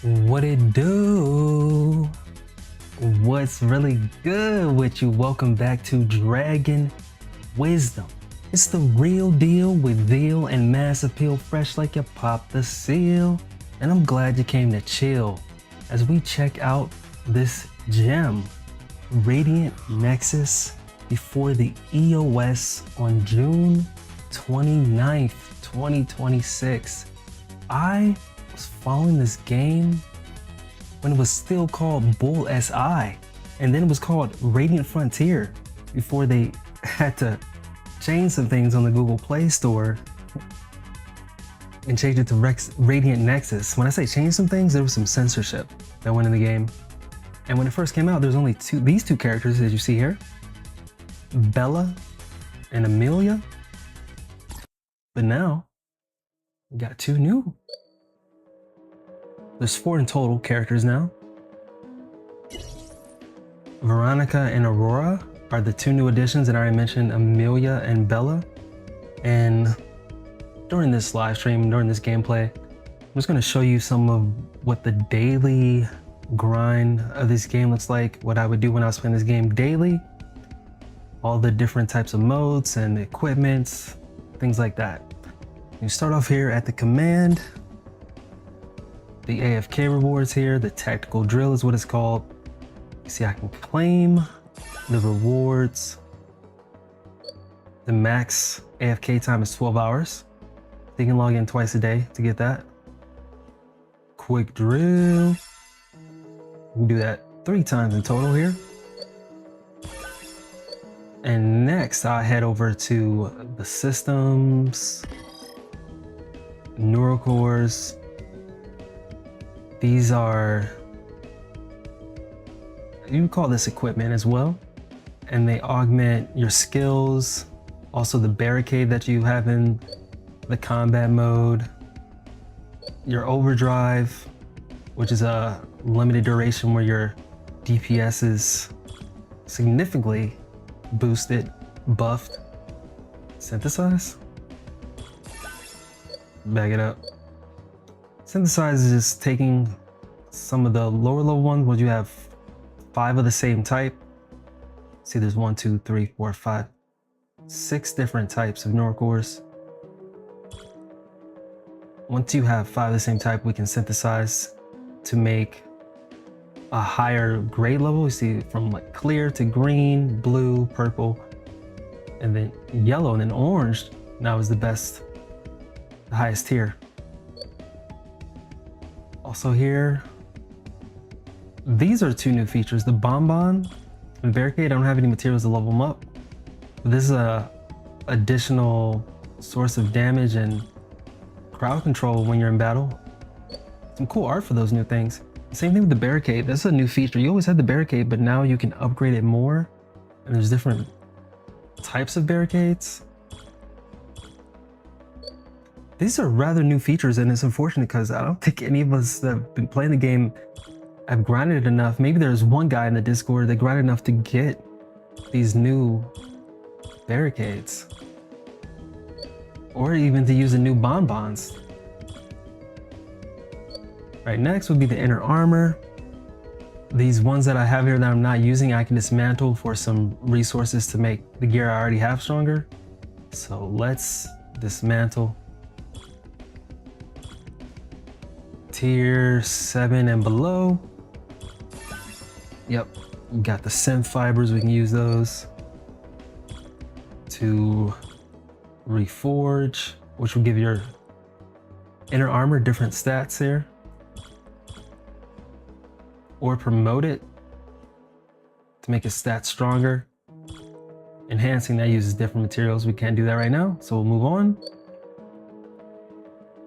What it do? What's really good with you? Welcome back to Dragon Wisdom. It's the real deal with veal and mass appeal, fresh like you popped the seal. And I'm glad you came to chill as we check out this gem, Radiant Nexus, before the e.o.s. on June 29th, 2026. I was following this game when it was still called Bull SI, and then it was called Radiant Frontier before they had to change some things on the Google Play Store and change it to Radiant Nexus. When I say change some things, there was some censorship that went in the game. And when it first came out, there's only these two characters that you see here, Bella and Amelia. But now we got two new. There's 4 in total characters now. Veronica and Aurora are the 2 new additions, and I already mentioned Amelia and Bella. And during this live stream, during this gameplay, I'm just going to show you some of what the daily grind of this game looks like, what I would do when I was playing this game daily, all the different types of modes and equipments, things like that. You start off here at the command. The AFK Rewards here, the tactical drill is what it's called. You see I can claim the rewards. The max AFK time is 12 hours. You can log in twice a day to get that. Quick drill. You can do that 3 times in total here. And next I head over to the systems, neural cores. These are, you can call this equipment as well, and they augment your skills. Also the barricade that you have in the combat mode, your overdrive, which is a limited duration where your DPS is significantly boosted, buffed. Synthesize? Back it up. Synthesize is just taking some of the lower level ones where you have 5 of the same type. See, there's 1, 2, 3, 4, 5, 6 different types of neural cores. Once you have 5 of the same type, we can synthesize to make a higher grade level. You see from like clear to green, blue, purple, and then yellow, and then orange now is the best, the highest tier. Also here, these are 2 new features, the Bonbon and Barricade. I don't have any materials to level them up, but this is a additional source of damage and crowd control when you're in battle. Some cool art for those new things. Same thing with the Barricade. That's a new feature. You always had the Barricade, but now you can upgrade it more, and there's different types of barricades. These are rather new features, and it's unfortunate because I don't think any of us that have been playing the game have grinded enough. Maybe there's one guy in the Discord that grinded enough to get these new barricades, or even to use the new bonbons. Right, next would be the inner armor. These ones that I have here that I'm not using, I can dismantle for some resources to make the gear I already have stronger. So let's dismantle. Tier 7 and below. Yep, we got the synth fibers. We can use those to reforge, which will give your inner armor different stats here, or promote it to make its stats stronger. Enhancing, that uses different materials. We can't do that right now, so we'll move on.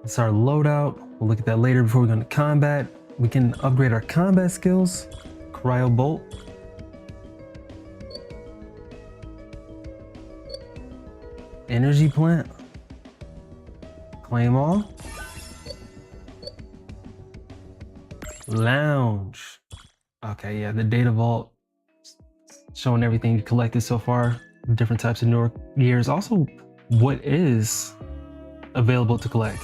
It's our loadout. We'll look at that later before we go into combat. We can upgrade our combat skills. Cryo Bolt. Energy Plant. Claim All. Lounge. Okay, yeah, the Data Vault. Showing everything you collected so far. Different types of neural gears. Also, what is available to collect.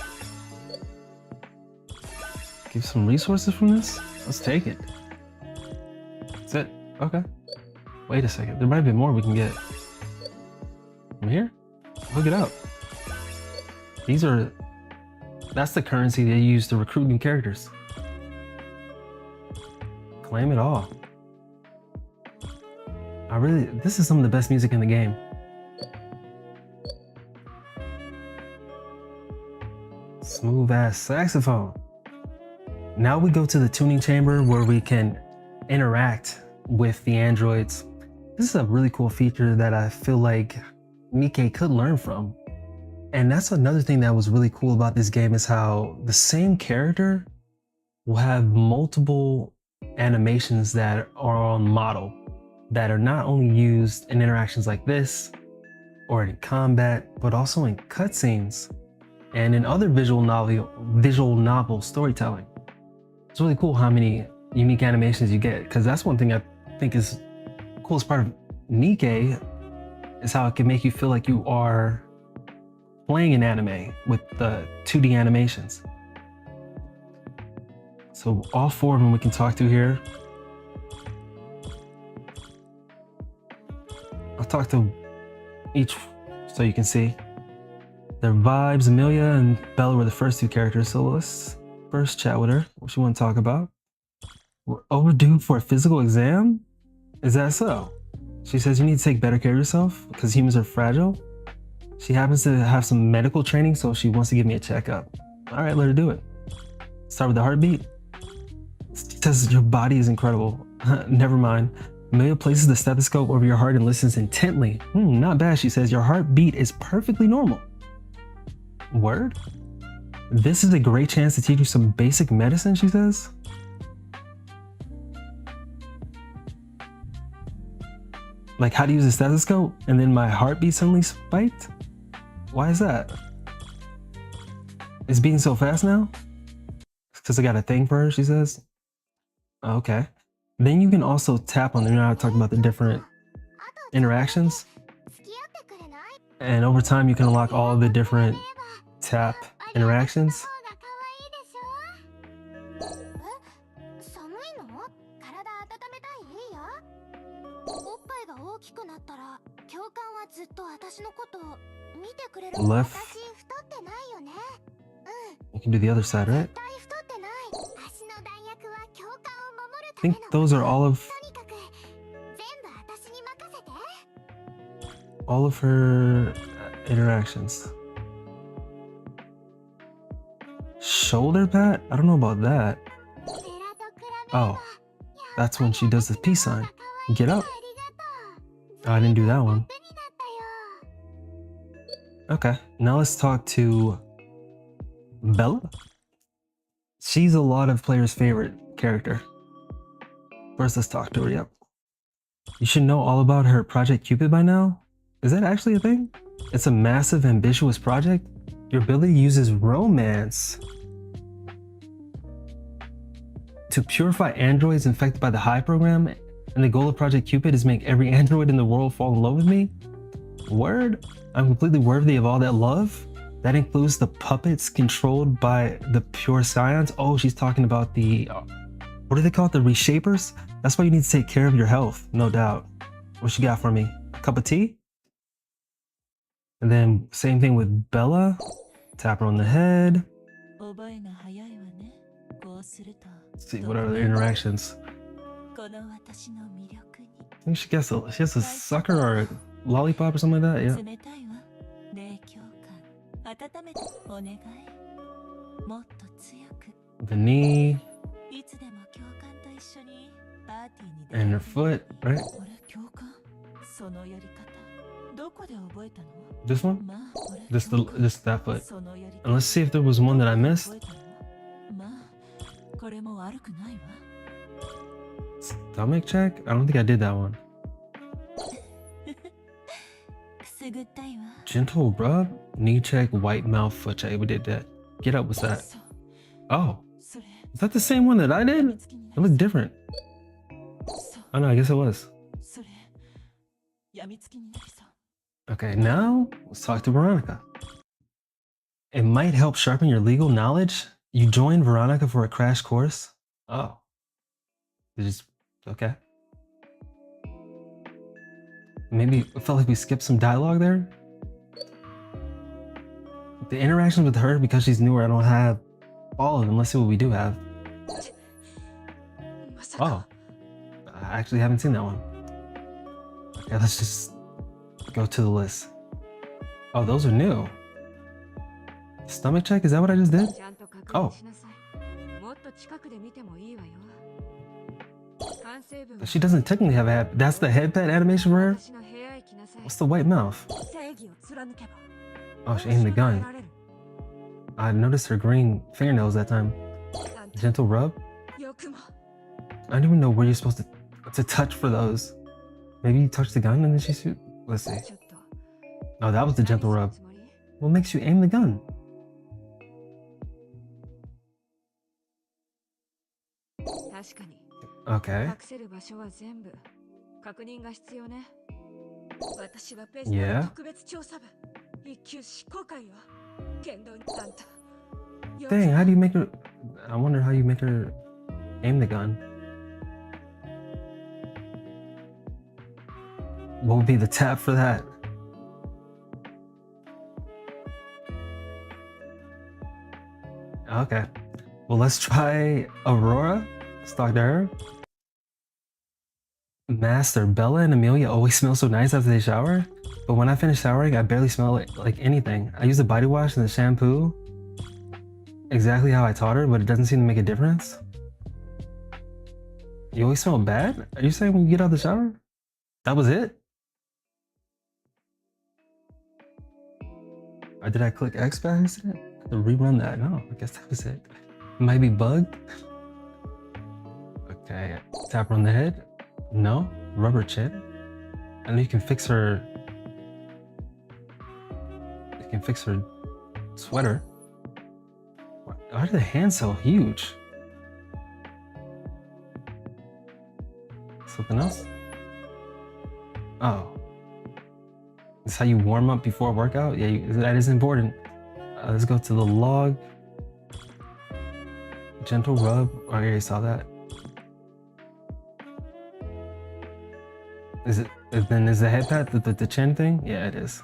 Give some resources from this? Let's take it. That's it. Okay. Wait a second. There might be more we can get. From here? Look it up. These are... That's the currency they use to recruit new characters. Claim it all. This is some of the best music in the game. Smooth ass saxophone. Now we go to the tuning chamber where we can interact with the androids. This is a really cool feature that I feel like Nikke could learn from. And that's another thing that was really cool about this game, is how the same character will have multiple animations that are on model, that are not only used in interactions like this or in combat, but also in cutscenes and in other visual novel storytelling. It's really cool how many unique animations you get, because that's one thing I think is the coolest part of Nikke, is how it can make you feel like you are playing an anime with the 2D animations. So all four of them we can talk to here. I'll talk to each so you can see. Their vibes. Amelia and Bella were the first two characters, so let's first chat with her. What she want to talk about? We're overdue for a physical exam? Is that so? She says you need to take better care of yourself because humans are fragile. She happens to have some medical training, so she wants to give me a checkup. All right, let her do it. Start with the heartbeat. She says your body is incredible. Never mind. Amelia places the stethoscope over your heart and listens intently. Not bad, she says. Your heartbeat is perfectly normal. Word? This is a great chance to teach you some basic medicine, she says. Like how to use a stethoscope, and then my heartbeat suddenly spiked? Why is that? It's beating so fast now? Because I got a thing for her, she says. Okay. Then you can also tap on, I talked about the different interactions. And over time you can unlock all of the different tap interactions. Left. You can do the other side, right? I think those are all of her interactions. Shoulder pat? I don't know about that. Oh, that's when she does the peace sign. Get up. Oh, I didn't do that one. Okay, now let's talk to Bella. She's a lot of players' favorite character. First, let's talk to her. Yep. You should know all about her Project Cupid by now. Is that actually a thing? It's a massive, ambitious project. Your ability uses romance to purify androids infected by the High program, and the goal of Project Cupid is make every android in the world fall in love with me. Word? I'm completely worthy of all that love. That includes the puppets controlled by the pure scions. Oh, she's talking about the, what do they call it? The reshapers? That's why you need to take care of your health, no doubt. What you got for me? A cup of tea? And then same thing with Bella. Tap her on the head. Let's see, what are the interactions? I think she has a sucker or a lollipop or something like that, yeah. The knee. And her foot, right? This one? This that foot. And let's see if there was one that I missed. Stomach check? I don't think I did that one. Gentle rub, knee check, white mouth, foot check. We did that. Get up, what's that? Oh, is that the same one that I did? It looked different. Oh no, I guess it was. Okay, now let's talk to Veronica. It might help sharpen your legal knowledge. You joined Veronica for a crash course? Oh. You just okay. Maybe it felt like we skipped some dialogue there. The interactions with her, because she's newer, I don't have all of them. Let's see what we do have. Oh. I actually haven't seen that one. Okay, let's just go to the list. Oh, those are new. Stomach check? Is that what I just did? Oh. She doesn't technically have a head. That's the head pet animation for her? What's the white mouth? Oh, she aimed the gun. I noticed her green fingernails that time. Gentle rub? I don't even know where you're supposed to touch for those. Maybe you touch the gun and then she shoot? Let's see. Oh, that was the gentle rub. What makes you aim the gun? Okay. Yeah. Dang, how do you make her... I wonder how you make her aim the gun. What would be the tap for that? Okay. Well, let's try Aurora. Let's talk to her. Master, Bella and Amelia always smell so nice after they shower. But when I finish showering, I barely smell like anything. I use the body wash and the shampoo exactly how I taught her, but it doesn't seem to make a difference. You always smell bad? Are you saying when you get out of the shower? That was it? Or did I click X by accident? To rerun that? No, I guess that was it. Might be bugged. Okay, tap her on the head. No, rubber chin. I know you can fix her. You can fix her sweater. Why are the hands so huge? Something else? Oh. This is how you warm up before a workout? Yeah, that is important. Let's go to the log. Gentle rub. Oh, I already saw that. Is it? Then is the head pat the chin thing? Yeah, it is.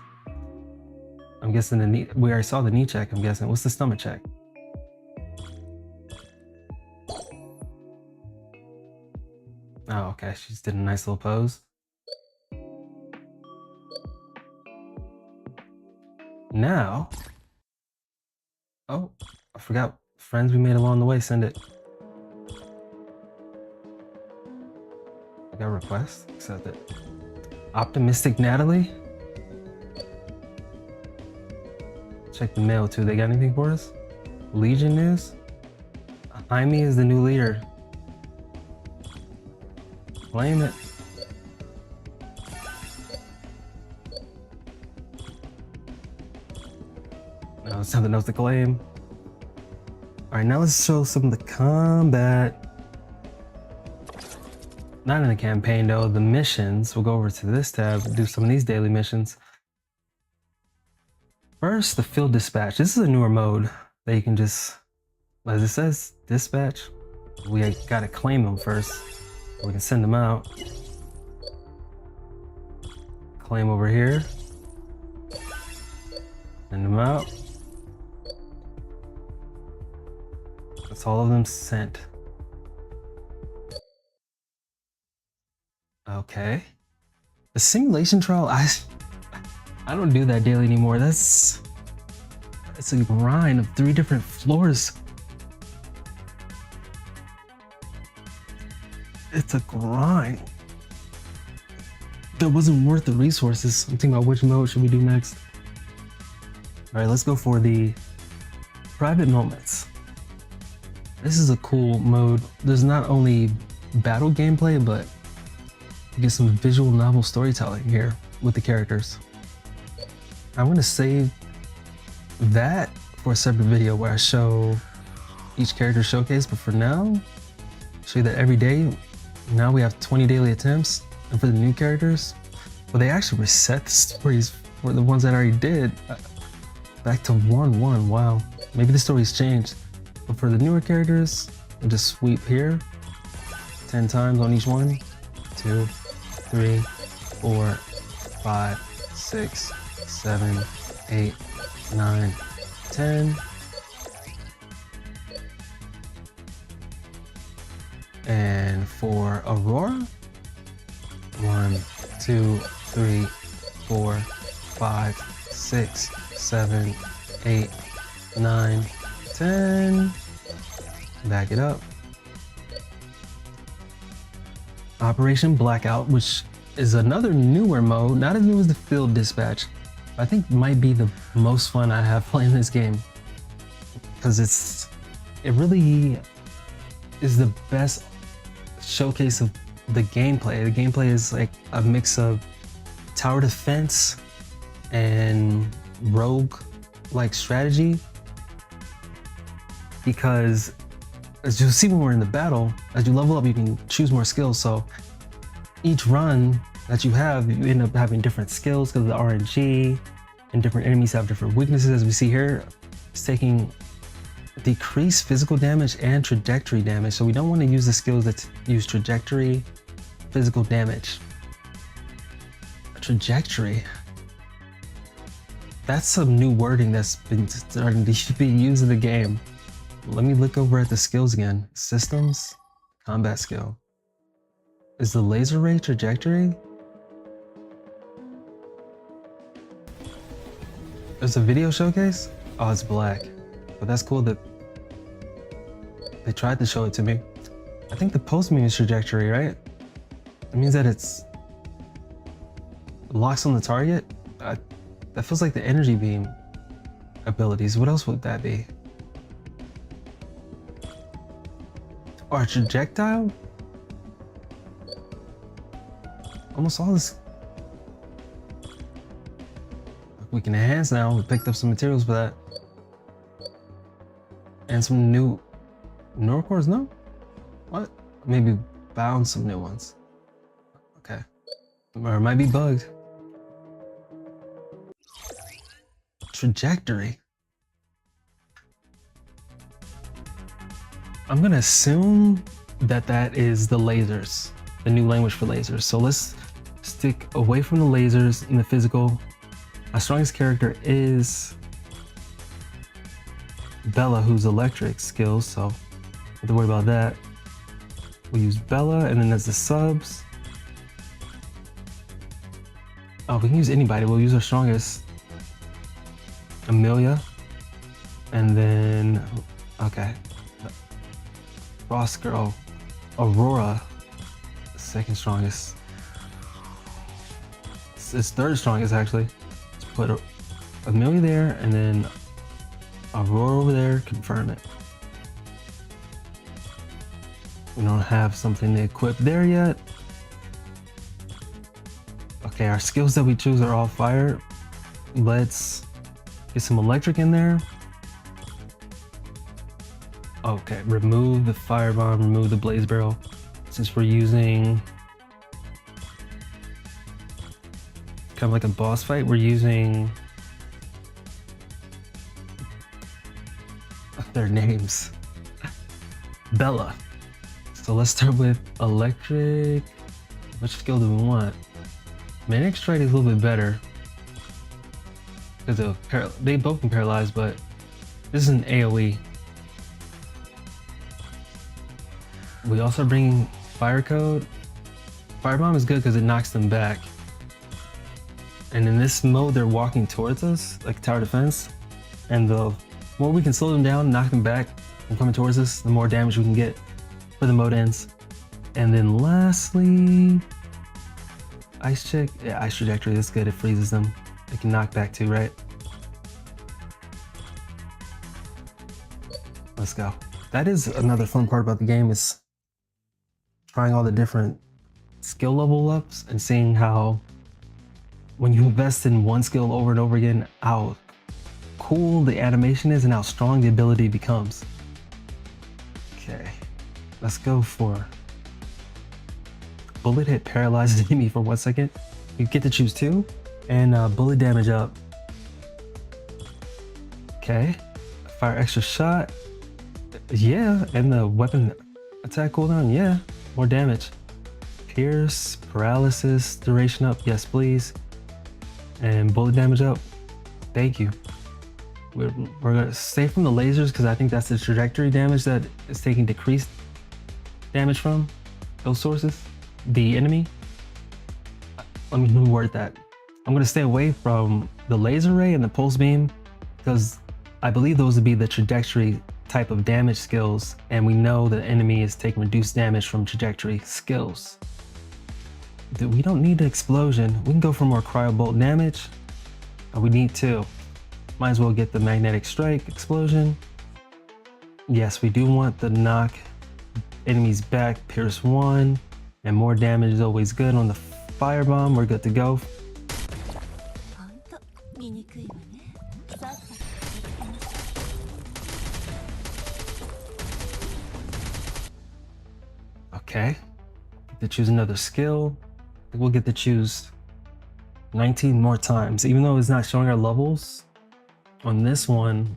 I'm guessing the knee. We already saw the knee check. I'm guessing. What's the stomach check? Oh, okay. She just did a nice little pose. Now. Oh, I forgot. Friends we made along the way. Send it. I got a request. Accept it. Optimistic Natalie. Check the mail too. They got anything for us? Legion news. Jaime is the new leader. Claim it. No, it's something else to claim. All right, now let's show some of the combat. Not in the campaign though, the missions. We'll go over to this tab, do some of these daily missions. First, the field dispatch. This is a newer mode that you can just, as it says, dispatch. We gotta claim them first. We can send them out. Claim over here. Send them out. That's all of them sent. Okay. The simulation trial, I don't do that daily anymore. It's a grind of 3 different floors. It's a grind. That wasn't worth the resources. I'm thinking about which mode should we do next. All right, let's go for the private moments. This is a cool mode. There's not only battle gameplay, but you get some visual novel storytelling here with the characters. I'm gonna save that for a separate video where I show each character showcase, but for now, show you that every day. Now we have 20 daily attempts, and for the new characters, well, they actually reset the stories for the ones that I already did back to 1-1. Wow, maybe the story's changed. But for the newer characters, we'll just sweep here 10 times on each one. 2, 3, 4, 5, 6, 7, 8, 9, 10. And for Aurora, 1, 2, 3, 4, 5, 6, 7, 8, 9, 10. Back it up. Operation Blackout, which is another newer mode, not as new as the Field Dispatch. I think might be the most fun I have playing this game, because it really is the best showcase of the gameplay. The gameplay is like a mix of tower defense and rogue like strategy, because as you'll see when we're in the battle, as you level up you can choose more skills. So each run that you have, you end up having different skills because of the RNG, and different enemies have different weaknesses. As we see here, it's taking decreased physical damage and trajectory damage. So we don't want to use the skills that use trajectory, physical damage. Trajectory. That's some new wording that's been starting to be used in the game. Let me look over at the skills again. Systems, combat skill. Is the laser ray trajectory? There's a video showcase? Oh, it's black. But that's cool that they tried to show it to me. I think the post means trajectory, right? It means that it's locks on the target. That feels like the energy beam abilities. What else would that be? Or a trajectile? Almost all this. We can enhance now. We picked up some materials for that. And some new neurocores, no? What? Maybe bound some new ones. Okay. Or it might be bugged. Trajectory. I'm gonna assume that that is the lasers, the new language for lasers. So let's stick away from the lasers in the physical. Our strongest character is Bella, who's electric skills, so don't have to worry about that. We'll use Bella, and then there's the subs. Oh, we can use anybody. We'll use our strongest. Amelia. And then, okay. Frost Girl. Aurora. Second strongest. It's third strongest, actually. Let's put Amelia there, and then Aurora over there, confirm it. We don't have something to equip there yet. Okay, our skills that we choose are all fire. Let's get some electric in there. Okay, remove the firebomb, remove the blaze barrel. Since we're using kind of like a boss fight, we're using their names. Bella. So let's start with electric. Which skill do we want? Manic Strike is a little bit better because they both can paralyze, but this is an AoE. We also bring Fire Code. Firebomb is good because it knocks them back. And in this mode, they're walking towards us, like tower defense. And the more we can slow them down, knock them back from coming towards us, the more damage we can get for the mode ends. And then lastly, Ice Check. Yeah, Ice Trajectory, that's good. It freezes them. They can knock back too, right? Let's go. That is another fun part about the game, is trying all the different skill level ups and seeing how when you invest in one skill over and over again, how cool the animation is and how strong the ability becomes. Okay, let's go for bullet hit paralyzes enemy for 1 second. You get to choose 2, and bullet damage up. Okay, fire extra shot. Yeah, and the weapon attack cooldown, yeah, more damage. Pierce, paralysis, duration up, yes please. And bullet damage up, thank you. We're gonna stay from the lasers because I think that's the trajectory damage that is taking decreased damage from those sources. The enemy. Let me reword that. I'm gonna stay away from the laser ray and the pulse beam because I believe those would be the trajectory type of damage skills, and we know the enemy is taking reduced damage from trajectory skills. We don't need the explosion. We can go for more cryo bolt damage. We need to. Might as well get the magnetic strike explosion. Yes, we do want the knock enemies back, pierce 1, and more damage is always good on the firebomb. We're good to go. Okay, get to choose another skill. I think we'll get to choose 19 more times, even though it's not showing our levels. On this one,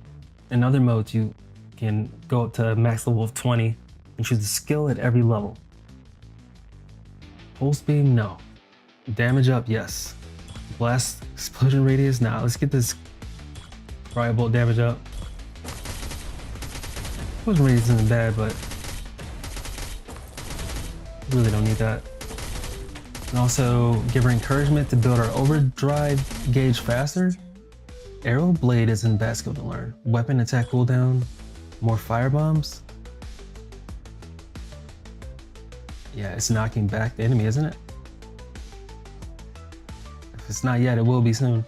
in other modes, you can go up to max level of 20 and choose a skill at every level. Pulse beam, no. Damage up, yes. Blast explosion radius, nah. Let's get this cryo bolt damage up. Explosion radius isn't bad, but really don't need that. And also give her encouragement to build our overdrive gauge faster. Arrow blade isn't a bad skill to learn. Weapon attack cooldown, more fire bombs. Yeah, it's knocking back the enemy, isn't it? If it's not yet, it will be soon.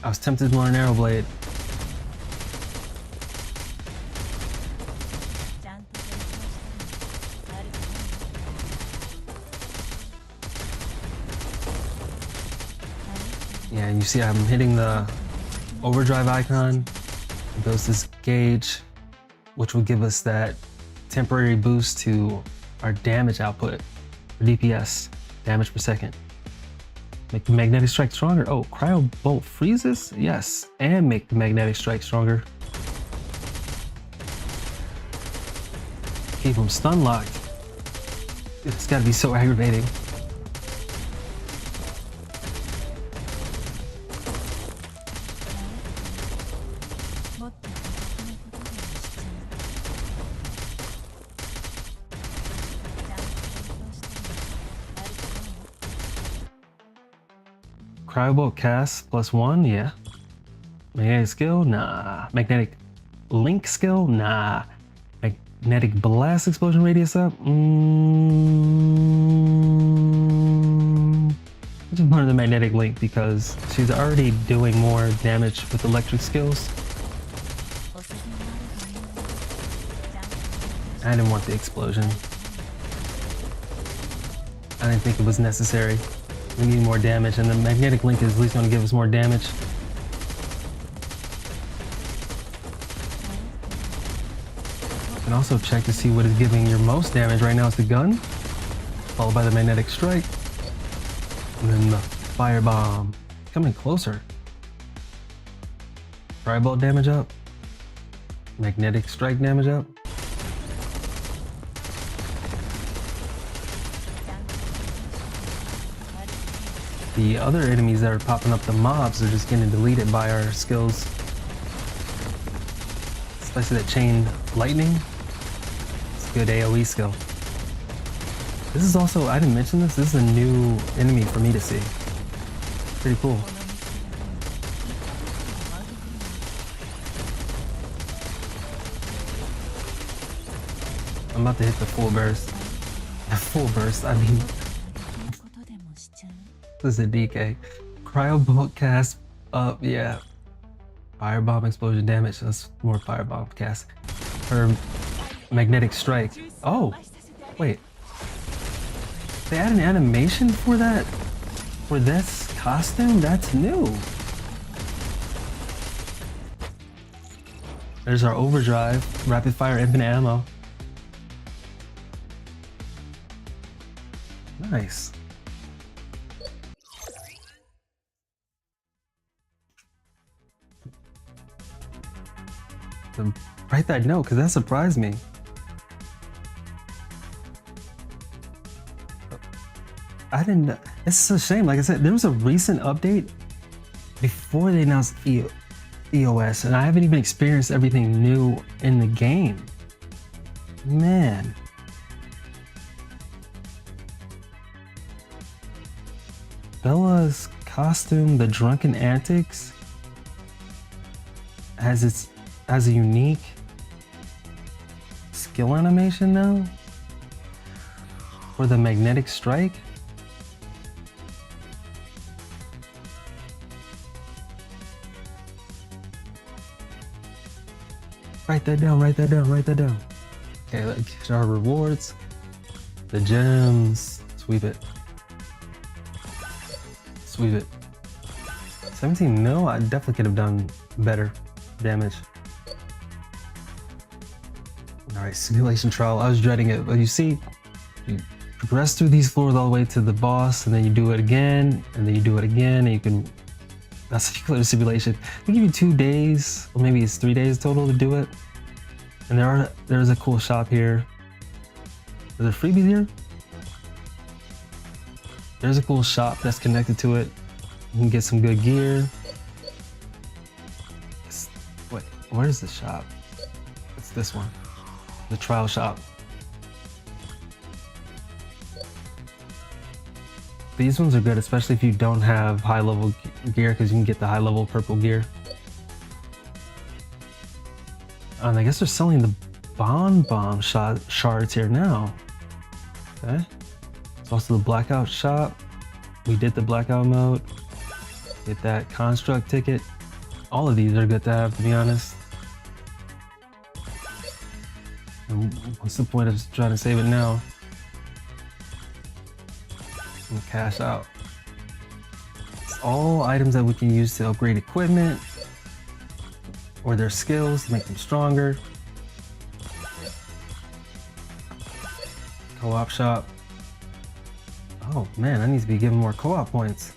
I was tempted to learn arrow blade. Yeah, and you see I'm hitting the overdrive icon. It builds this gauge, which will give us that temporary boost to our damage output, or DPS, damage per second. Make the magnetic strike stronger. Oh, cryo bolt freezes? Yes, and make the magnetic strike stronger. Keep them stun locked. It's gotta be so aggravating. Cryobolt cast +1, yeah. Magnetic skill, nah. Magnetic link skill, nah. Magnetic blast explosion radius up. I just learned the magnetic link because she's already doing more damage with electric skills. I didn't want the explosion. I didn't think it was necessary. We need more damage, and the magnetic link is at least going to give us more damage. You can also check to see what is giving your most damage. Right now it's the gun, followed by the magnetic strike, and then the firebomb. Coming closer. Firebolt damage up. Magnetic strike damage up. The other enemies that are popping up, the mobs, are just getting deleted by our skills. Especially that chain lightning. It's a good AoE skill. This is also, I didn't mention this, this is a new enemy for me to see. Pretty cool. I'm about to hit the full burst. The full burst, I mean. This is a DK. Cryo bolt cast up, yeah. Firebomb explosion damage, that's more firebomb cast. Her magnetic strike. Oh, wait. They add an animation for that? For this costume? That's new. There's our overdrive, rapid fire infinite ammo. Nice. The write that note because that surprised me. I didn't know. It's a shame. Like I said, there was a recent update before they announced e.o.s. and I haven't even experienced everything new in the game. Man. Bella's costume, the drunken antics, has a unique skill animation now for the magnetic strike. Write that down, write that down, write that down. Okay, let's get our rewards. The gems, sweep it. Sweep it. 17 mil, I definitely could have done better damage. All right, simulation trial, I was dreading it, but you see, you progress through these floors all the way to the boss, and then you do it again, and then you do it again, and you can, that's how you clear the simulation. They give you 2 days, or maybe it's 3 days total to do it. And there's a cool shop here. Are there freebies here? There's a cool shop that's connected to it. You can get some good gear. Wait, where's the shop? It's this one. The trial shop. These ones are good, especially if you don't have high level gear, because you can get the high level purple gear. And I guess they're selling the bomb shards here now. Okay. It's also the blackout shop. We did the blackout mode. Get that construct ticket. All of these are good to have, to be honest. And what's the point of trying to save it now? And cash out. It's all items that we can use to upgrade equipment or their skills to make them stronger. Co-op shop. Oh man, I need to be giving more co-op points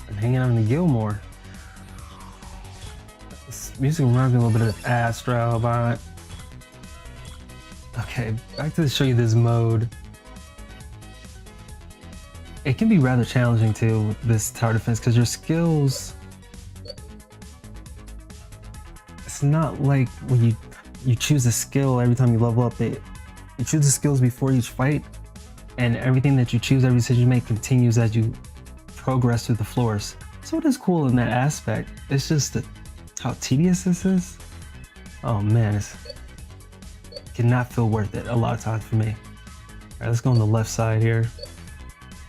and hanging out in the guild more. This music reminds me a little bit of Astral about it. Okay, back to show you this mode. It can be rather challenging too with this tower defense because your skills, it's not like when you choose a skill every time you level up. You choose the skills before each fight, and everything that you choose, every decision you make continues as you progress through the floors. So it is cool in that aspect. It's just how tedious this is. Oh man, it cannot feel worth it a lot of times for me. All right, let's go on the left side here.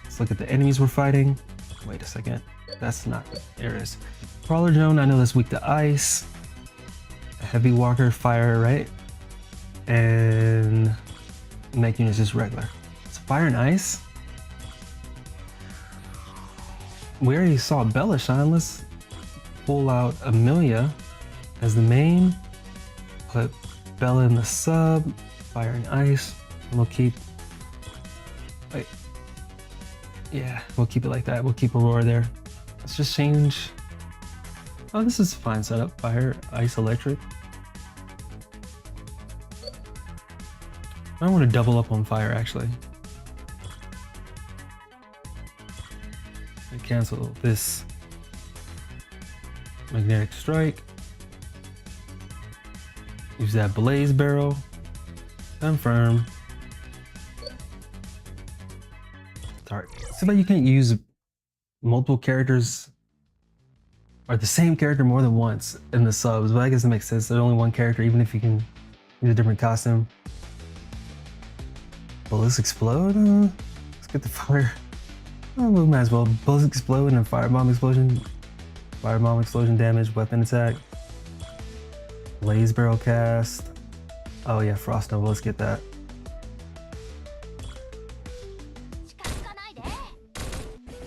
Let's look at the enemies we're fighting. Wait a second, that's not, there it is. Crawler drone, I know that's weak to ice. A heavy walker, fire, right? And mech unit is just regular. So fire and ice. We already saw Bella shine. Let's pull out Amelia as the main. Put Bella in the sub. Fire and ice. And we'll keep. Wait. Yeah, we'll keep it like that. We'll keep Aurora there. Let's just change. Oh, this is a fine setup. Fire, ice, electric. I want to double up on fire actually. And cancel this magnetic strike. Use that blaze barrel. Confirm. Sorry. So that you can't use multiple characters or the same character more than once in the subs, but I guess it makes sense. There's only one character, even if you can use a different costume. Bullets explode? Let's get the fire. Oh, we might as well. Bullets explode and firebomb explosion. Firebomb explosion damage, weapon attack. Blaze barrel cast. Oh yeah, frost nova, let's get that.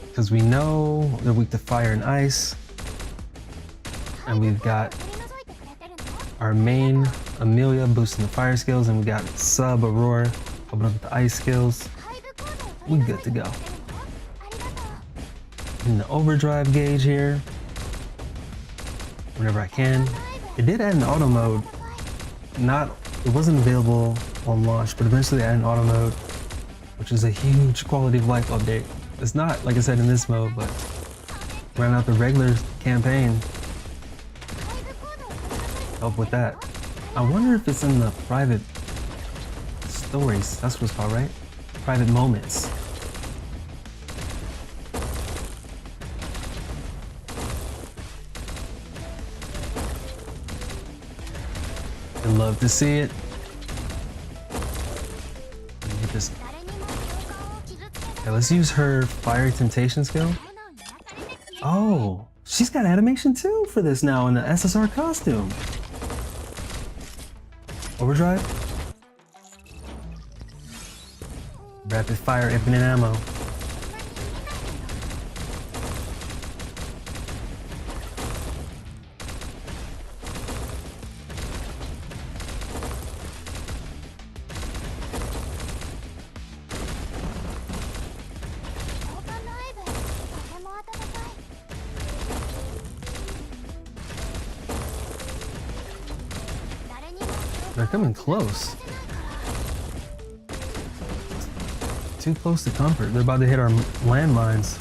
Because we know they're weak to fire and ice. And we've got our main Amelia boosting the fire skills, and we got sub Aurora helping up with the ice skills. We good to go. In the overdrive gauge here, whenever I can. It did add an auto mode. It wasn't available on launch, but eventually they added an auto mode, which is a huge quality of life update. It's not, like I said, in this mode, but round out the regular campaign. Help with that. I wonder if it's in the private stories. That's what it's called, right? Private moments. I'd love to see it. Okay, let's use her Fire Temptation skill. Oh, she's got animation too for this now in the SSR costume. Overdrive. Rapid fire, infinite ammo. They're coming close. Too close to comfort. They're about to hit our landmines.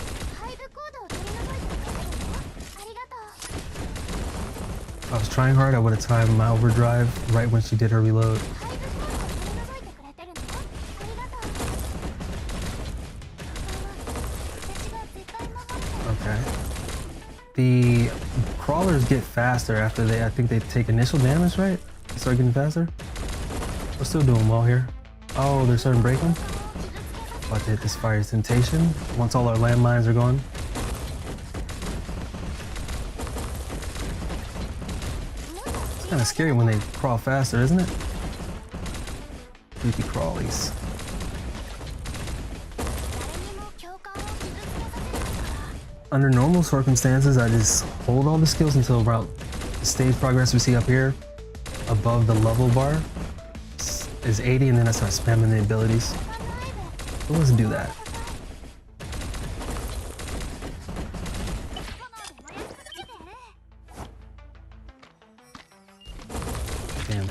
If I was trying hard, I would have timed my overdrive right when she did her reload. Okay. The crawlers get faster after I think they take initial damage, right? They start getting faster. We're still doing well here. Oh, they're starting breaking. About to hit this Fire Temptation once all our landmines are gone. It's kind of scary when they crawl faster, isn't it? Creepy crawlies. Under normal circumstances, I just hold all the skills until about the stage progress we see up here above the level bar is 80, and then I start spamming the abilities. But let's do that. Damn,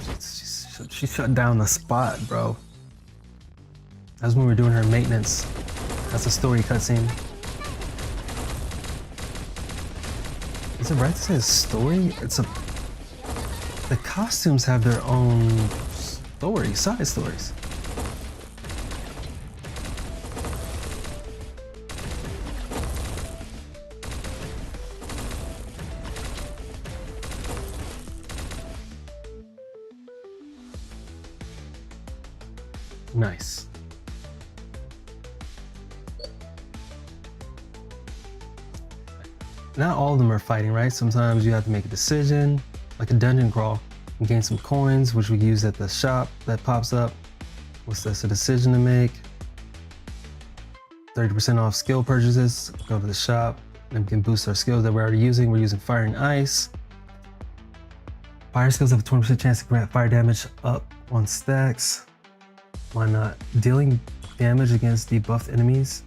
she shut down the spot, bro. That's when we were doing her maintenance. That's a story cutscene. Is it right to say a story? The costumes have their own stories, side stories. Nice. Not all of them are fighting, right? Sometimes you have to make a decision, like a dungeon crawl, and gain some coins, which we use at the shop that pops up. What's this? A decision to make. 30% off skill purchases. Go to the shop and we can boost our skills that we're already using. We're using fire and ice. Fire skills have a 20% chance to grant fire damage up on stacks. Why not? Dealing damage against debuffed enemies.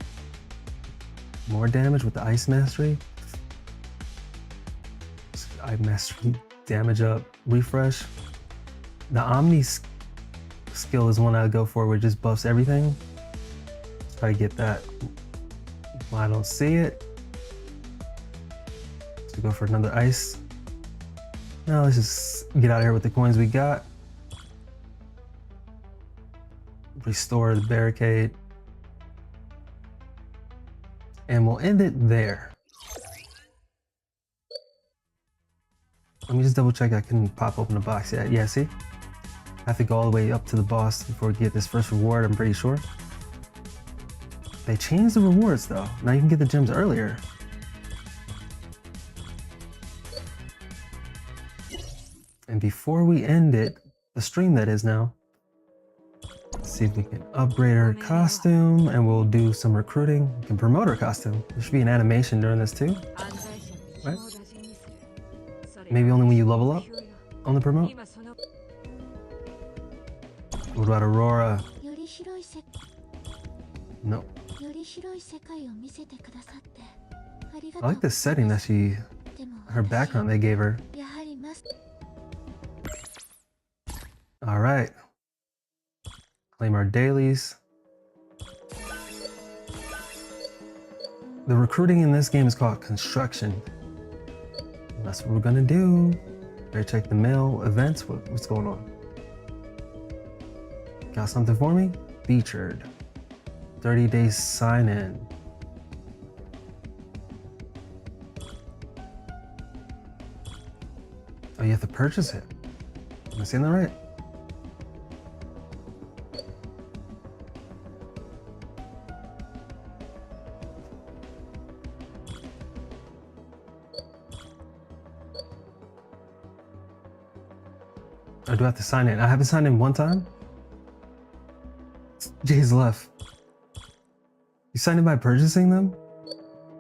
More damage with the ice mastery. Ice mastery damage up. Refresh. The Omni skill is one I go for, where it just buffs everything. Let's try to get that. Well, I don't see it. So go for another ice. Now let's just get out of here with the coins we got. Restore the barricade. And we'll end it there. Let me just double check I couldn't pop open the box yet. Yeah, see? I have to go all the way up to the boss before we get this first reward, I'm pretty sure. They changed the rewards though. Now you can get the gems earlier. And before we end it, the stream that is now, let's see if we can upgrade our costume and we'll do some recruiting. We can promote our costume. There should be an animation during this too, right? Maybe only when you level up on the promote. What about Aurora? Nope. I like the setting that her background they gave her. All right. Claim our dailies. The recruiting in this game is called construction. That's what we're gonna do. Better check the mail events. What's going on? Got something for me? Featured. 30 days sign in. Oh, you have to purchase it. Am I saying that right? Or do I have to sign in? I haven't signed in one time? Jay's left. You signed in by purchasing them?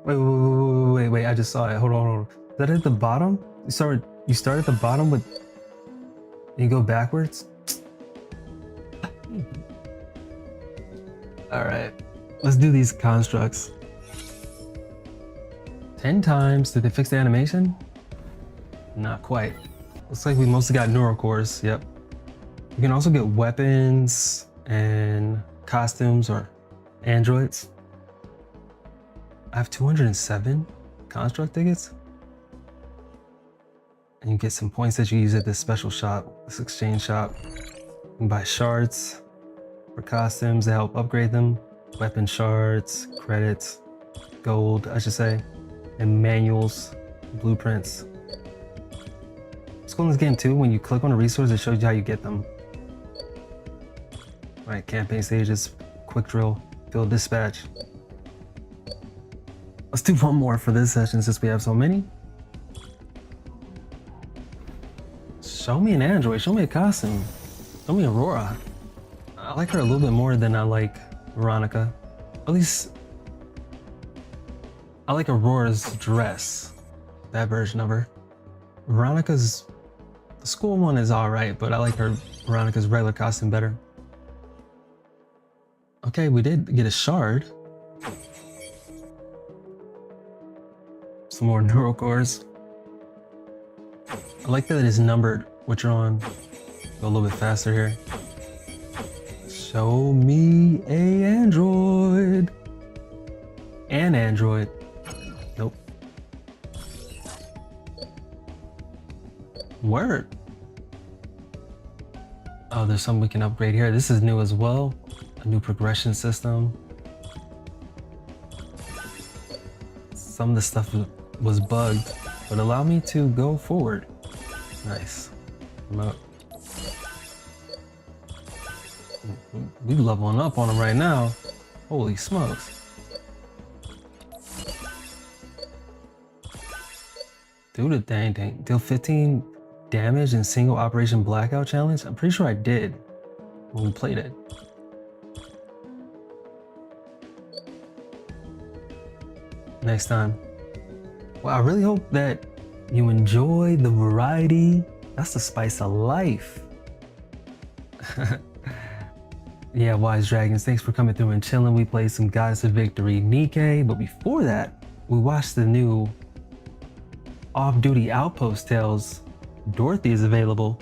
Wait, I just saw it. Hold on. Is that at the bottom? You start at the bottom with, and you go backwards? All right, let's do these constructs. 10 times, did they fix the animation? Not quite. Looks like we mostly got neural cores, yep. You can also get weapons and costumes or androids. I have 207 construct tickets. And you get some points that you use at this special shop, this exchange shop. You can buy shards for costumes to help upgrade them, weapon shards, credits, gold, I should say, and manuals, blueprints. It's cool in this game too, when you click on a resource, it shows you how you get them. All right, campaign stages, quick drill, field dispatch. Let's do one more for this session since we have so many. Show me an android, show me a costume, show me Aurora. I like her a little bit more than I like Veronica. At least, I like Aurora's dress, that version of her. Veronica's, the school one is all right, but I like Veronica's regular costume better. Okay, we did get a shard. Some more neural cores. I like that it is numbered, what you're on. Go a little bit faster here. Show me a android. An android. Nope. Word. Oh, there's something we can upgrade here. This is new as well. A new progression system. Some of the stuff was bugged, but allow me to go forward. Nice. Remote. We leveling up on him right now. Holy smokes. Do the dang. Deal 15 damage in single operation blackout challenge? I'm pretty sure I did when we played it. Next time. Well, I really hope that you enjoy the variety. That's the spice of life. Yeah, Wise Dragons, thanks for coming through and chilling. We played some Goddess of Victory Nikke, but before that, we watched the new Off-Duty Outpost Tales. Dorothy is available.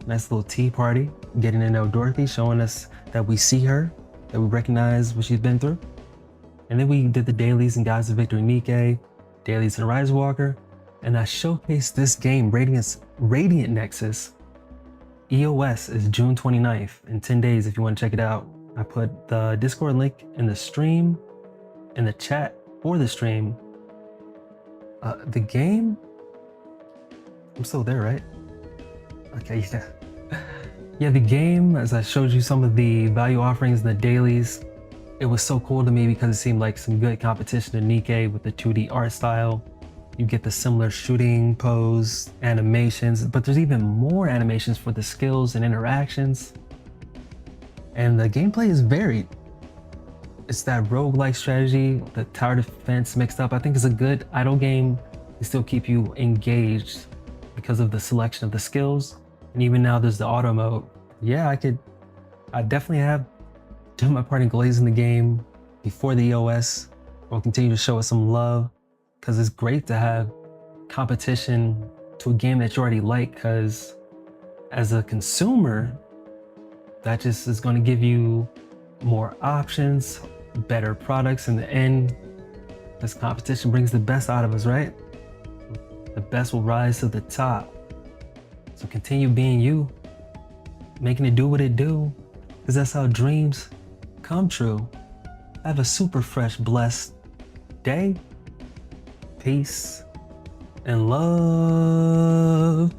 Nice little tea party, getting to know Dorothy, showing us that we see her, that we recognize what she's been through. And then we did the dailies in Goddess of Victory Nikke, dailies in Rise Walker, and I showcased this game, Radiant Nexus. e.o.s is June 29th, in 10 days if you want to check it out. I put the Discord link in the stream, in the chat for the stream. The game, I'm still there, right? Okay, yeah. Yeah, the game, as I showed you some of the value offerings and the dailies, it was so cool to me because it seemed like some good competition to Nikke with the 2D art style. You get the similar shooting pose, animations, but there's even more animations for the skills and interactions. And the gameplay is varied. It's that roguelike strategy, the tower defense mixed up. I think it's a good idle game to still keep you engaged because of the selection of the skills. And even now there's the auto mode. Yeah, I definitely have done my part in glazing the game before the e.o.s. Will continue to show us some love because it's great to have competition to a game that you already like, because As a consumer, that just is going to give you more options, better products in the end. This competition brings the best out of us, right? The best will rise to the top. So continue being you, making it do what it do, because that's how dreams come true. Have a super fresh, blessed day. Peace and love.